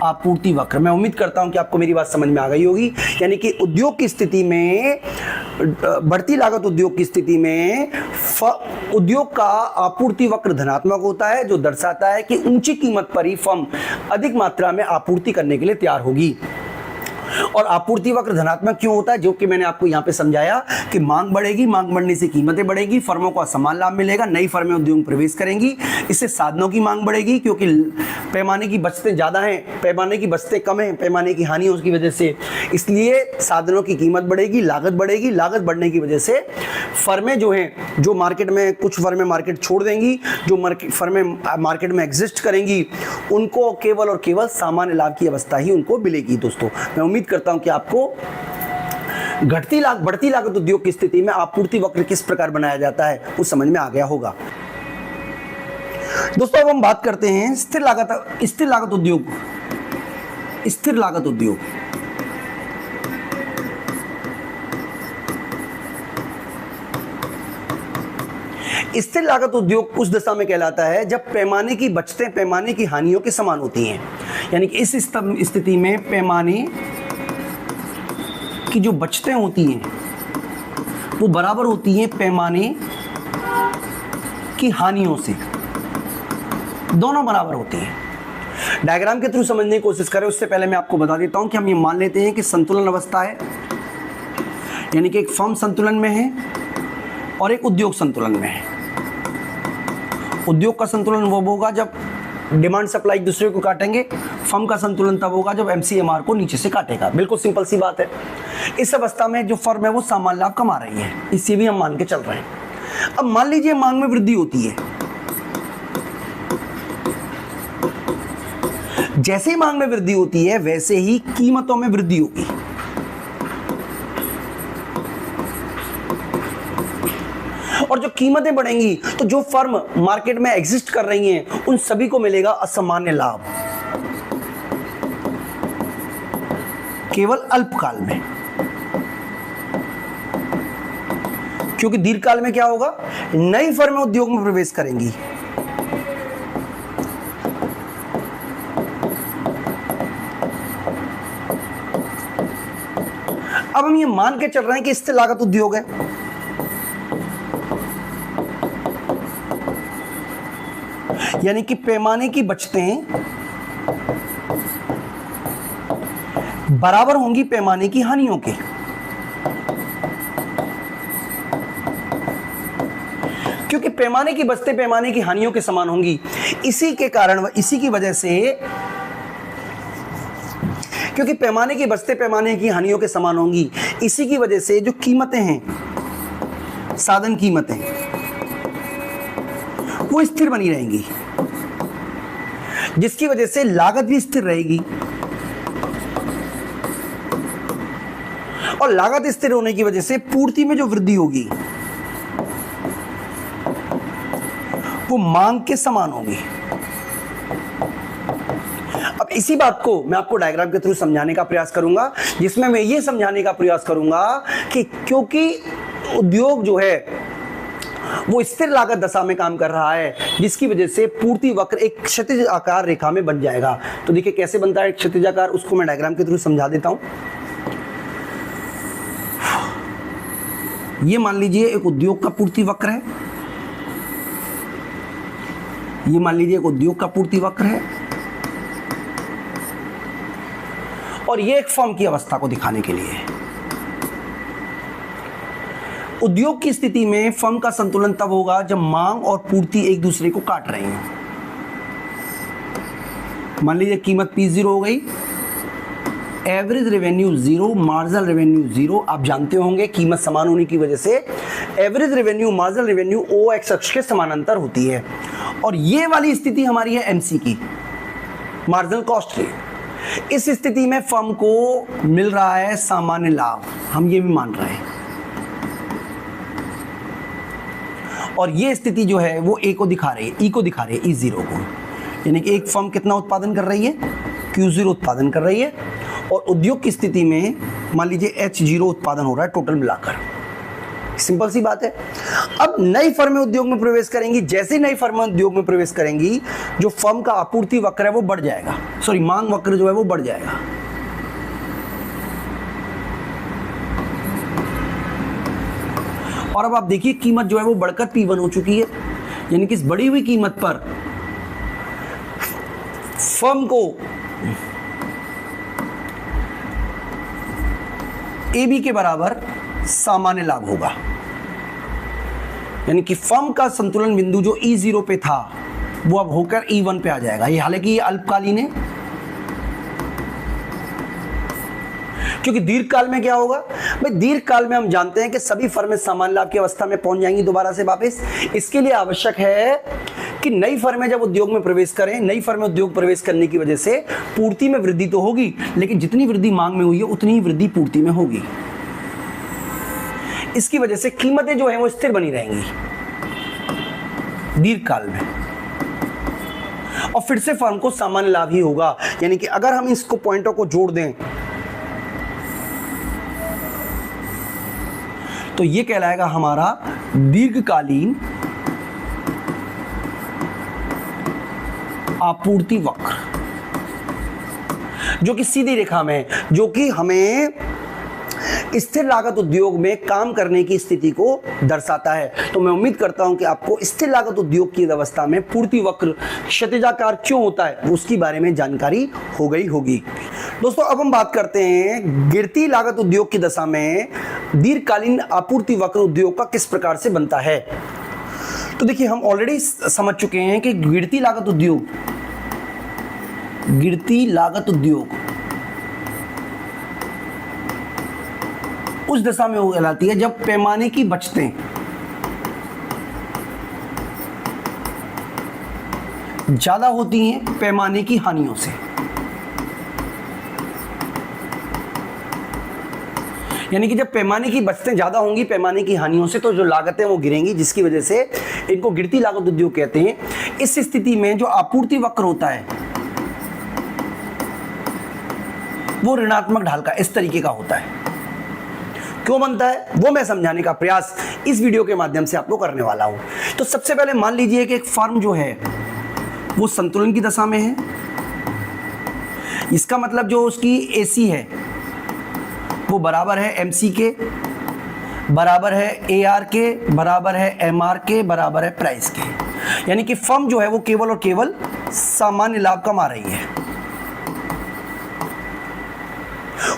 आपूर्ति वक्र। मैं उम्मीद करता हूं कि आपको मेरी बात समझ में आ गई होगी। यानी कि उद्योग की स्थिति में, बढ़ती लागत उद्योग की स्थिति में उद्योग का आपूर्ति वक्र धनात्मक होता है, जो दर्शाता है कि ऊंची कीमत पर ही फर्म अधिक मात्रा में आपूर्ति करने के लिए तैयार होगी। और आपूर्ति वक्र धनात्मक क्यों होता है, जो कि मैंने आपको यहाँ पे समझाया कि मांग बढ़ेगी, मांग बढ़ने से कीमतें बढ़ेगी, फर्मों को असमान लाभ मिलेगा, नई फर्में उद्योग में प्रवेश करेंगी, इससे साधनों की मांग बढ़ेगी क्योंकि पैमाने की बचतें ज़्यादा हैं, पैमाने की बचतें कम हैं, पैमाने की हानियों की वजह से, इसलिए साधनों की कीमत बढ़ेगी, लागत बढ़ेगी। लागत बढ़ने की वजह से फर्में जो हैं, जो मार्केट में, कुछ फर्में मार्केट छोड़ देंगी, जो फर्में मार्केट में एग्जिस्ट करेंगी, उनको केवल और केवल सामान्य लाभ की अवस्था ही उनको मिलेगी। दोस्तों, मैं उम्मीद करता हूं कि आपको बढ़ती लागत उद्योग की स्थिति में आपूर्ति वक्र किस प्रकार बनाया जाता है वो समझ में आ गया होगा। दोस्तों, अब हम बात करते हैं स्थिर लागत उद्योग। स्थिर लागत उद्योग स्थिर लागत उद्योग उस दशा में कहलाता है जब पैमाने की बचतें पैमाने की हानियों के समान होती हैं। यानी कि इस स्थिति में पैमाने की जो बचतें होती हैं वो बराबर होती हैं पैमाने की हानियों से, दोनों बराबर होती हैं। डायग्राम के थ्रू समझने की कोशिश करें उससे पहले मैं आपको बता देता हूं कि हम ये मान लेते हैं कि संतुलन अवस्था है, यानी कि एक फर्म संतुलन में है और एक उद्योग संतुलन में है। उद्योग का संतुलन वो होगा जब डिमांड सप्लाई एक दूसरे को काटेंगे, फर्म का संतुलन तब होगा जब MCMR को नीचे से काटेगा। बिल्कुल सिंपल सी बात है। इस अवस्था में जो फर्म है वो सामान्य लाभ कमा रही है, इससे भी हम मान के चल रहे हैं। अब मान लीजिए मांग में वृद्धि होती है, जैसे ही मांग में वृद्धि होती है वैसे ही कीमतों में वृद्धि होगी। और जो कीमतें बढ़ेंगी तो जो फर्म मार्केट में एग्जिस्ट कर रही हैं उन सभी को मिलेगा असामान्य लाभ, केवल अल्पकाल में। क्योंकि दीर्घकाल में क्या होगा, नई फर्में उद्योग में प्रवेश करेंगी, अब हम ये मान के चल रहे हैं कि स्थिर लागत उद्योग है, यानी कि पैमाने की बचतें बराबर होंगी पैमाने की हानियों के। क्योंकि पैमाने की बचते पैमाने की हानियों के समान होंगी। इसी के कारण, इसी की वजह से, क्योंकि पैमाने की बचते पैमाने की हानियों के समान होंगी, इसी की वजह से जो कीमतें हैं, साधन कीमतें, वो स्थिर बनी रहेंगी, जिसकी वजह से लागत भी स्थिर रहेगी। और लागत स्थिर होने की वजह से पूर्ति में जो वृद्धि होगी वो मांग के समान होगी। अब इसी बात को मैं आपको डायग्राम के थ्रू समझाने का प्रयास करूंगा, जिसमें मैं ये समझाने का प्रयास करूंगा कि क्योंकि उद्योग जो है वो स्थिर लागत दशा में काम कर रहा है, जिसकी वजह से पूर्ति वक्र एक क्षैतिज आकार रेखा में बन जाएगा। तो देखिए कैसे बनता है क्षैतिज आकार, उसको मैं डायग्राम के थ्रू समझा देता हूं। ये मान लीजिए एक उद्योग का पूर्ति वक्र है, ये मान लीजिए एक उद्योग का पूर्ति वक्र है, और ये एक फर्म की अवस्था को दिखाने के लिए है। उद्योग की स्थिति में फर्म का संतुलन तब होगा जब मांग और पूर्ति एक दूसरे को काट रही हैं। मान लीजिए कीमत P0 हो गई, एवरेज रेवेन्यू 0, मार्जिनल रेवेन्यू 0। आप जानते होंगे कीमत समान होने की वजह से average revenue, marginal revenue OX अक्ष के समानांतर होती है। और ये वाली स्थिति हमारी है MC की, मार्जिनल कॉस्ट रेट। इस स्थिति में फर्म को मिल रहा है सामान्य लाभ, हम ये भी मान रहे हैं। और ये स्थिति जो है वो E को दिखा रही है, E0 को, यानी कि एक फर्म कितना उत्पादन कर रही है, Q0 उत्पादन कर रही है, और उद्योग की स्थिति में मान लीजिए H0 उत्पादन हो रहा है टोटल मिलाकर। सिंपल सी बात है। अब नई फर्में उद्योग में प्रवेश करेंगी, जैसे नई फर्में उद्योग में प्रवेश करेंगी, जो फर्म का आपूर्ति वक्र है वो बढ़ जाएगा, सॉरी मांग वक्र जो है वो बढ़ जाएगा। और अब आप देखिए कीमत जो है वो बढ़कर P1 हो चुकी है, यानी कि इस बढ़ी हुई कीमत पर फर्म को AB के बराबर सामान्य लाभ होगा, यानी कि फर्म का संतुलन बिंदु जो E0 पे था वो अब होकर E1 पे आ जाएगा। ये हालांकि ये अल्पकालीन है, क्योंकि दीर्घकाल में क्या होगा भाई, दीर्घकाल में हम जानते हैं कि सभी फर्में सामान्य लाभ की अवस्था में पहुंच जाएंगी दोबारा से वापस। इसके लिए आवश्यक है कि नई फर्में जब उद्योग में प्रवेश करें, नई फर्में उद्योग प्रवेश करने की वजह से पूर्ति में वृद्धि तो होगी, लेकिन जितनी वृद्धि मांग में हुई है उतनी ही वृद्धि पूर्ति में होगी। इसकी वजह से कीमतें जो हैं वो स्थिर बनी रहेंगी दीर्घकाल में, और फिर से फर्म को सामान्य लाभ ही होगा। यानी कि अगर हम इसको पॉइंटों को जोड़ दें तो ये कहलाएगा हमारा दीर्घकालीन आपूर्ति वक्र, जो कि सीधी रेखा में है, जो कि हमें स्थिर लागत उद्योग में काम करने की स्थिति को दर्शाता है। तो मैं उम्मीद करता हूं कि आपको स्थिर लागत उद्योग की अवस्था में पूर्ति वक्र क्षैतिजाकार क्यों होता है उसकी बारे में जानकारी हो गई होगी। दोस्तों अब हम बात करते हैं गिरती लागत उद्योग की दशा में दीर्घकालीन आपूर्ति वक्र उद्योग का किस प्रकार से बनता है। तो देखिए हम ऑलरेडी समझ चुके हैं कि गिरती लागत उद्योग उस दशा में हो कहलाती है जब पैमाने की बचतें ज्यादा होती हैं पैमाने की हानियों से। यानी कि जब पैमाने की बचतें ज्यादा होंगी पैमाने की हानियों से, तो जो लागतें वो गिरेंगी, जिसकी वजह से इनको गिरती लागत उद्योग कहते हैं। इस स्थिति में जो आपूर्ति वक्र होता है वो ऋणात्मक ढाल का इस तरीके का होता है। क्यों बनता है वो मैं समझाने का प्रयास इस वीडियो के माध्यम से आपको करने वाला हूं। तो सबसे पहले मान लीजिए कि एक फर्म जो है वो संतुलन की दशा में है। इसका मतलब जो उसकी AC है वो बराबर है MC के, बराबर है AR के, बराबर है MR के, बराबर है प्राइस के। यानी कि फर्म जो है वो केवल और केवल सामान्य लाभ कमा रही है।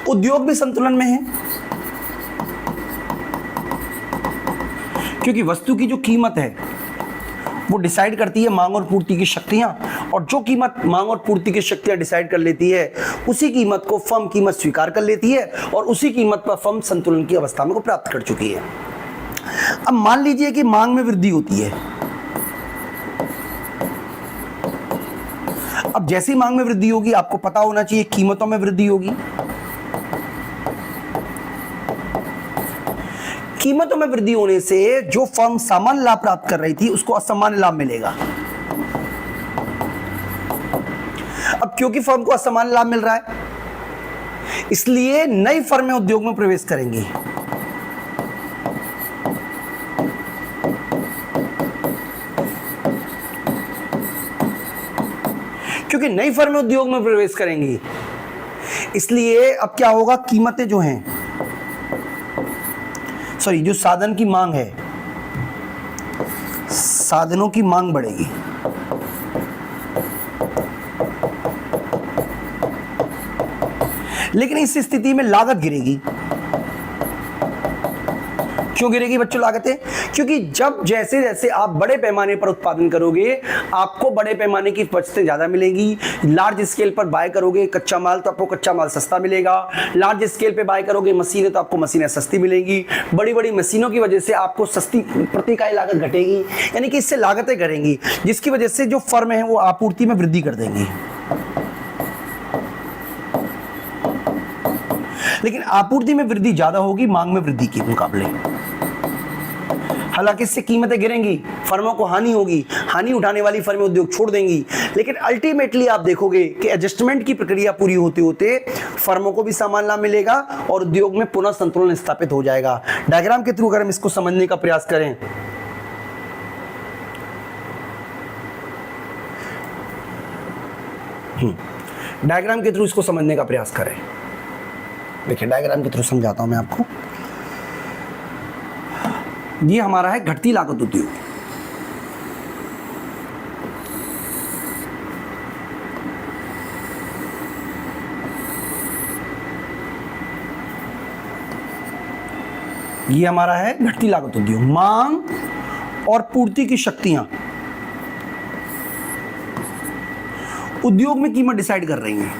उद्योग भी संतुलन में है, क्योंकि वस्तु की जो कीमत है वो डिसाइड करती है मांग और पूर्ति की शक्तियां, और जो कीमत मांग और पूर्ति की शक्तियां डिसाइड कर लेती है उसी कीमत को फर्म कीमत स्वीकार कर लेती है, और उसी कीमत पर फर्म संतुलन की अवस्था में को प्राप्त कर चुकी है। अब मान लीजिए कि मांग में वृद्धि होती है। अब जैसी मांग में वृद्धि होगी, आपको पता होना चाहिए कीमतों में वृद्धि होगी। कीमतों में वृद्धि होने से जो फर्म सामान्य लाभ प्राप्त कर रही थी उसको असामान्य लाभ मिलेगा। अब क्योंकि फर्म को असामान्य लाभ मिल रहा है, इसलिए नई फर्में उद्योग में प्रवेश करेंगी। क्योंकि नई फर्में उद्योग में प्रवेश करेंगी, इसलिए अब क्या होगा, कीमतें जो हैं, जो साधन की मांग है, साधनों की मांग बढ़ेगी। लेकिन इस स्थिति में लागत गिरेगी। क्यों गिरेगी बच्चों लागतें? क्योंकि जब जैसे जैसे आप बड़े पैमाने पर उत्पादन करोगे, आपको बड़े पैमाने की बचतें ज्यादा मिलेंगी। लार्ज स्केल पर बाय करोगे कच्चा माल तो आपको कच्चा माल सस्ता मिलेगा। लार्ज स्केल पे बाय करोगे मशीनें तो आपको मशीनें सस्ती मिलेंगी। बड़ी बड़ी मशीनों की वजह से आपको सस्ती प्रति इकाई लागत घटेगी, यानी कि इससे लागतें घटेंगी, जिसकी वजह से जो फर्म है वो आपूर्ति में वृद्धि कर देंगी। लेकिन आपूर्ति में वृद्धि ज्यादा होगी मांग में वृद्धि के मुकाबले। हालांकि इससे कीमतें गिरेंगी, फर्मों को हानि होगी, हानि उठाने वाली फर्में उद्योग छोड़ देंगी, लेकिन अल्टीमेटली आप देखोगे कि एडजस्टमेंट की प्रक्रिया पूरी होते होते फर्मों को भी समान लाभ मिलेगा और उद्योग में पुनः संतुलन स्थापित हो जाएगा। डायग्राम के थ्रू अगर हम इसको समझने का प्रयास करें, डायग्राम के थ्रू इसको समझने का प्रयास करें। देखिए डायग्राम के थ्रू समझाता हूं मैं आपको। ये हमारा है घटती लागत उद्योग। ये हमारा है घटती लागत उद्योग। मांग और पूर्ति की शक्तियां उद्योग में कीमत डिसाइड कर रही हैं,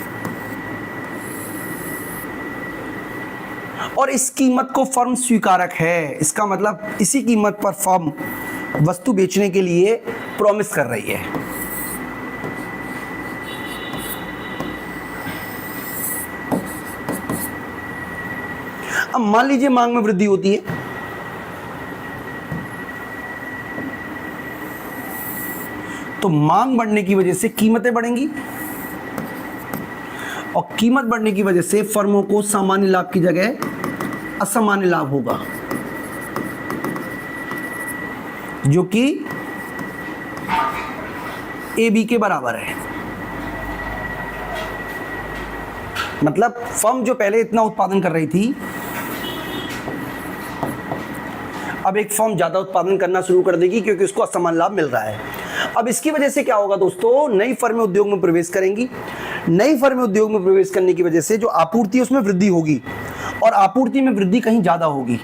और इस कीमत को फर्म स्वीकारक है। इसका मतलब इसी कीमत पर फर्म वस्तु बेचने के लिए प्रॉमिस कर रही है। अब मान लीजिए मांग में वृद्धि होती है, तो मांग बढ़ने की वजह से कीमतें बढ़ेंगी, और कीमत बढ़ने की वजह से फर्मों को सामान्य लाभ की जगह असामान्य लाभ होगा, जो कि AB के बराबर है। मतलब फर्म जो पहले इतना उत्पादन कर रही थी, अब एक फर्म ज्यादा उत्पादन करना शुरू कर देगी क्योंकि उसको असामान्य लाभ मिल रहा है। अब इसकी वजह से क्या होगा दोस्तों, नई फर्में उद्योग में प्रवेश करेंगी। नई फर्में उद्योग में प्रवेश करने की वजह से जो आपूर्ति है उसमें वृद्धि होगी, और आपूर्ति में वृद्धि कहीं ज्यादा होगी।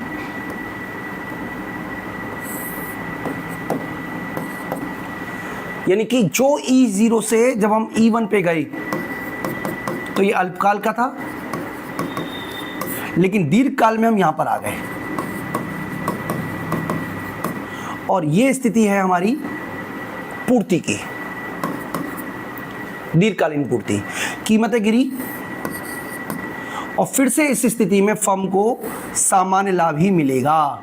यानी कि जो E0 से जब हम E1 पे गए तो ये अल्पकाल का था, लेकिन दीर्घकाल में हम यहां पर आ गए, और ये स्थिति है हमारी पूर्ति की, दीर्घकालीन पूर्ति। कीमतें गिरी और फिर से इस स्थिति में फर्म को सामान्य लाभ ही मिलेगा।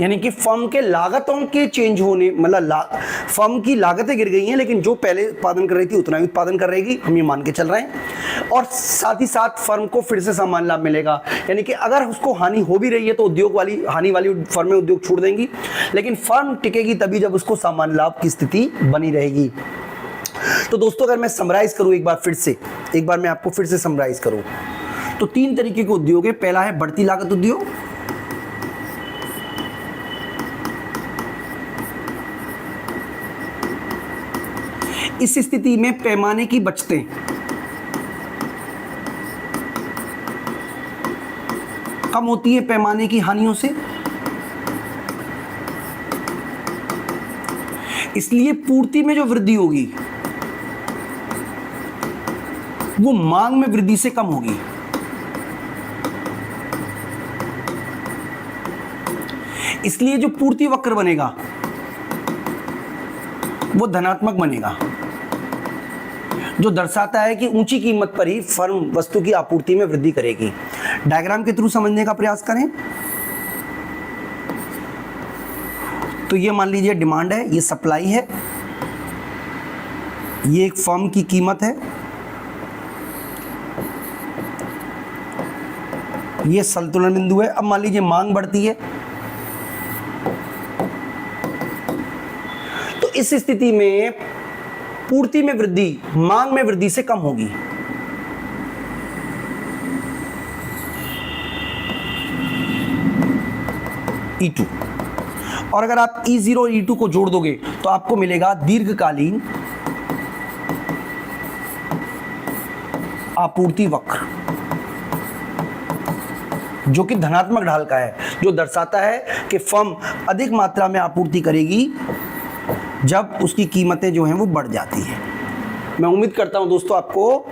यानी कि फर्म के लागतों के चेंज होने, मतलब फर्म की लागतें गिर गई हैं, लेकिन जो पहले उत्पादन कर रही थी उतना ही उत्पादन कर रहेगी, हम ये मान के चल रहे हैं, और साथ ही साथ फर्म को फिर से सामान्य लाभ मिलेगा। यानी कि अगर उसको हानि हो भी रही है तो उद्योग वाली हानि वाली फर्में उद्योग छोड़ देंगी, लेकिन फर्म टिकेगी तभी जब उसको सामान्य लाभ की स्थिति बनी रहेगी। तो दोस्तों अगर मैं समराइज करूं एक बार मैं आपको फिर से समराइज करूं, तो 3 तरीके के उद्योग है। पहला है बढ़ती लागत उद्योग, इस स्थिति में पैमाने की बचतें कम होती है पैमाने की हानियों से, इसलिए पूर्ति में जो वृद्धि होगी वो मांग में वृद्धि से कम होगी। इसलिए जो पूर्ति वक्र बनेगा वो धनात्मक बनेगा, जो दर्शाता है कि ऊंची कीमत पर ही फर्म वस्तु की आपूर्ति में वृद्धि करेगी। डायग्राम के थ्रू समझने का प्रयास करें तो ये मान लीजिए डिमांड है, ये सप्लाई है, ये एक फर्म की कीमत है, ये संतुलन बिंदु है। अब मान लीजिए मांग बढ़ती है, तो इस स्थिति में पूर्ति में वृद्धि मांग में वृद्धि से कम होगी। E2, और अगर आप E0 और E2 को जोड़ दोगे तो आपको मिलेगा दीर्घकालीन आपूर्ति वक्र, जो कि धनात्मक ढाल का है, जो दर्शाता है कि फर्म अधिक मात्रा में आपूर्ति करेगी जब उसकी कीमतें जो हैं वो बढ़ जाती हैं। मैं उम्मीद करता हूं दोस्तों आपको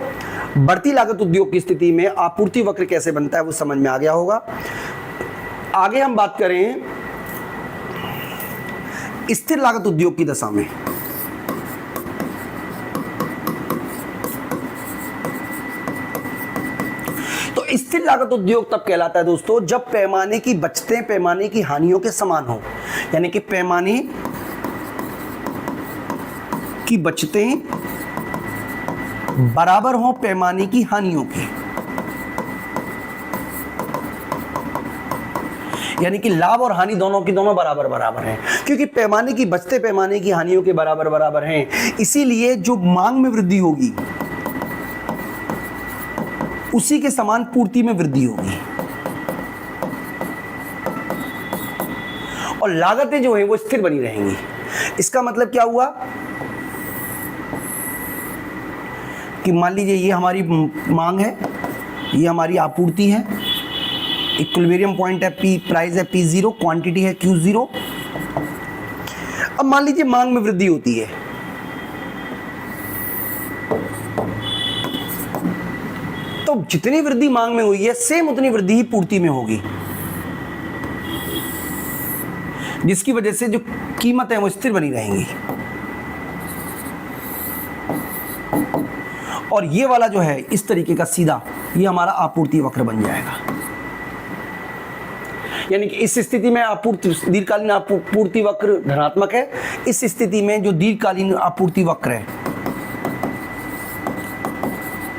बढ़ती लागत उद्योग की स्थिति में आपूर्ति वक्र कैसे बनता है वो समझ में आ गया होगा। आगे हम बात करें स्थिर लागत उद्योग की दशा में। तो स्थिर लागत उद्योग तब कहलाता है दोस्तों जब पैमाने की बचतें पैमाने की हानियों के समान हो, यानी कि पैमाने की बचतें बराबर हो पैमाने की हानियों की, यानी कि लाभ और हानि दोनों की दोनों बराबर बराबर हैं। क्योंकि पैमाने की बचतें पैमाने की हानियों के बराबर बराबर हैं, इसीलिए जो मांग में वृद्धि होगी उसी के समान पूर्ति में वृद्धि होगी, और लागतें जो है वो स्थिर बनी रहेंगी। इसका मतलब क्या हुआ कि मान लीजिए ये हमारी मांग है, ये हमारी आपूर्ति है, इक्विलिब्रियम पॉइंट है P, प्राइस है P0, क्वांटिटी है Q0। अब मान लीजिए मांग में वृद्धि होती है, तो जितनी वृद्धि मांग में हुई है सेम उतनी वृद्धि ही पूर्ति में होगी, जिसकी वजह से जो कीमत है वो स्थिर बनी रहेंगी। और ये वाला जो है इस तरीके का सीधा ये हमारा आपूर्ति वक्र बन जाएगा। यानी कि इस स्थिति में दीर्घकालीन आपूर्ति वक्र धनात्मक है, इस स्थिति में जो दीर्घकालीन आपूर्ति वक्र है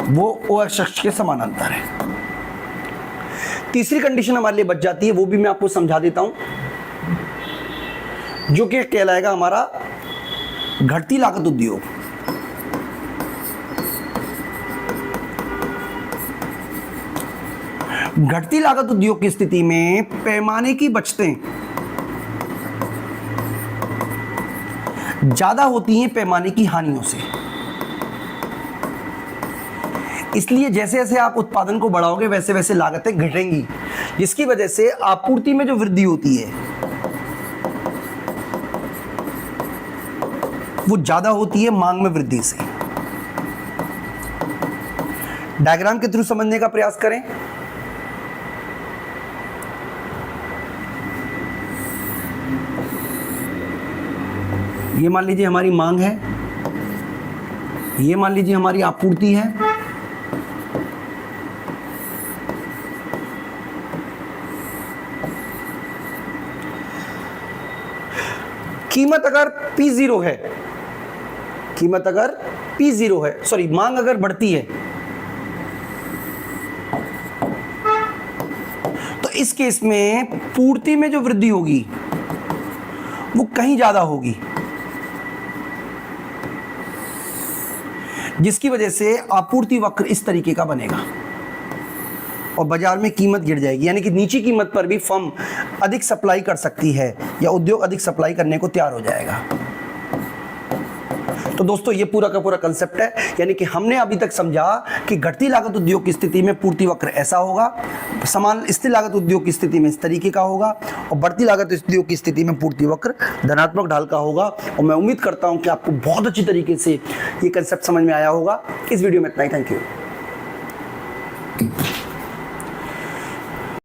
वो OX अक्ष के समानांतर है। तीसरी कंडीशन हमारे लिए बच जाती है, वो भी मैं आपको समझा देता हूं, जो कि कहलाएगा हमारा घटती लागत उद्योग। घटती लागत उद्योग की स्थिति में पैमाने की बचतें ज्यादा होती हैं पैमाने की हानियों से। इसलिए जैसे जैसे आप उत्पादन को बढ़ाओगे वैसे वैसे लागतें घटेंगी, जिसकी वजह से आपूर्ति में जो वृद्धि होती है वो ज्यादा होती है मांग में वृद्धि से। डायग्राम के थ्रू समझने का प्रयास करें। ये मान लीजिए हमारी मांग है, ये मान लीजिए हमारी आपूर्ति है, कीमत अगर P0 है, कीमत अगर P0 है, सॉरी मांग अगर बढ़ती है तो इस केस में पूर्ति में जो वृद्धि होगी वो कहीं ज्यादा होगी, जिसकी वजह से आपूर्ति वक्र इस तरीके का बनेगा और बाजार में कीमत गिर जाएगी। यानी कि नीची कीमत पर भी फर्म अधिक सप्लाई कर सकती है या उद्योग अधिक सप्लाई करने को तैयार हो जाएगा। तो दोस्तों ये पूरा का पूरा कंसेप्ट है, यानी कि हमने अभी तक समझा कि घटती लागत उद्योग की स्थिति में पूर्ति वक्र ऐसा होगा, समान स्थिर लागत उद्योग की स्थिति में इस तरीके का होगा, और बढ़ती लागत उद्योग की स्थिति में पूर्ति वक्र धनात्मक ढाल का होगा। और मैं उम्मीद करता हूं कि आपको बहुत अच्छी तरीके से ये कंसेप्ट समझ में आया होगा। इस वीडियो में इतना ही। Thank you.